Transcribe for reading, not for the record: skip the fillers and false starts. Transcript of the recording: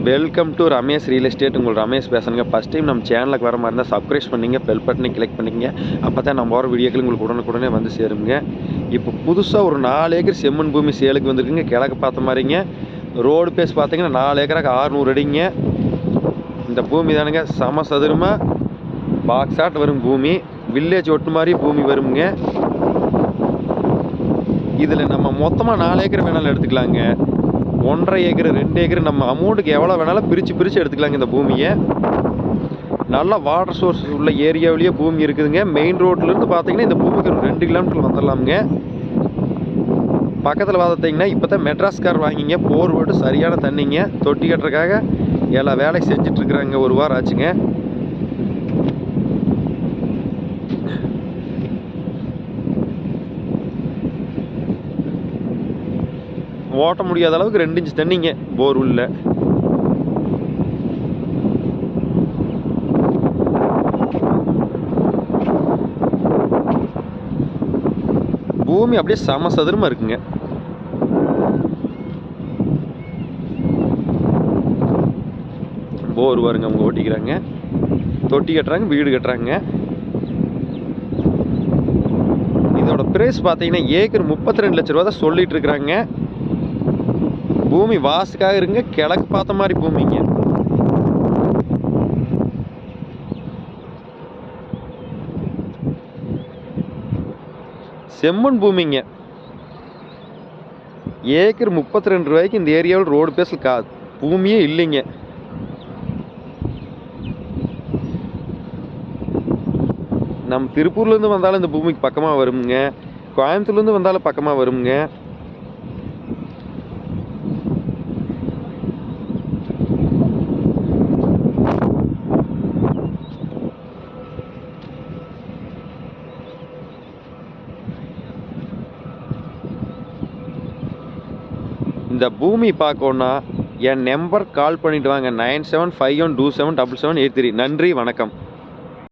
Welcome to Ramesh real estate. உங்கள் ரமேஷ் பேசுகிறேங்க. First time நம்ம சேனலுக்கு வர மாதிரி இருந்தால் சப்ஸ்கிரைப் பண்ணிங்க, பெல் பட்டனை கிளிக் பண்ணிக்கங்க. அப்போ தான் நம்ம வர வீடியோக்கள் உங்களுக்கு உடனுக்குடனே வந்து சேருங்க. இப்போ புதுசாக ஒரு 4 ஏக்கர் செம்மண் பூமி சேலுக்கு வந்துருக்குங்க. கிழக்கு பார்த்த மாதிரிங்க. ரோடு பேஸ் பார்த்தீங்கன்னா 4 ஏக்கராக்கு 600 அடிங்க. இந்த பூமி தானுங்க சம சதுரமாக பாக்ஸ் ஆட் வரும் பூமி. வில்லேஜ் ஒட்டு மாதிரி பூமி வருங்க. இதில் நம்ம மொத்தமாக 4 ஏக்கர் வேணாலும் எடுத்துக்கலாங்க. 1.5 ஏக்கர் 2 ஏக்கர் நம்ம அமௌண்ட்டுக்கு எவ்வளோ வேணாலும் பிரித்து எடுத்துக்கலாங்க. இந்த பூமியை நல்லா வாட்டர் சோர்ஸ் உள்ள ஏரியாவிலேயே பூமி இருக்குதுங்க. மெயின் ரோட்லேருந்து பார்த்தீங்கன்னா இந்த பூமிக்கு ஒரு 2 கிலோமீட்டர் வந்துடலாமுங்க. பக்கத்தில் பார்த்தீங்கன்னா இப்போ தான் மெட்ராஸ் கார் வாங்கிங்க. போர் போட்டு சரியான தண்ணிங்க. தொட்டி கட்டுறதுக்காக எல்லா வேலையும் செஞ்சிட்ருக்குறாங்க. ஒரு வாரம் ஆச்சுங்க. ஓட்ட முடியாத அளவுக்கு 2 இன்ச் தண்ணிங்க போர் உள்ள. பூமி அப்படியே சம சதுரமா இருக்குங்க. போர் வருங்க. அவங்க ஓட்டிக்கிறாங்க, தொட்டி கட்டுறாங்க, வீடு கட்டுறாங்க. இதோட பிரைஸ் பார்த்தீங்கன்னா ஏக்கர் 32 லட்ச ரூபா தான் சொல்லிட்டு இருக்கிறாங்க. பூமி வாசுக்காக இருங்க. கிழக்கு பார்த்த மாதிரி பூமிங்க. செம்மண் பூமிங்க. ஏக்கர் 32 ரூபாய்க்கு இந்த ஏரியாவில் ரோடு பேஸில் பூமியே இல்லைங்க. நம்ம திருப்பூர்லேருந்து வந்தாலும் இந்த பூமிக்கு பக்கமாக வருங்க. கோயம்புத்தூர்லேருந்து வந்தாலும் பக்கமாக வருங்க. இந்த பூமி பார்க்கணுன்னா என் நம்பர் கால் பண்ணிவிட்டு வாங்க. 9751277783. நன்றி, வணக்கம்.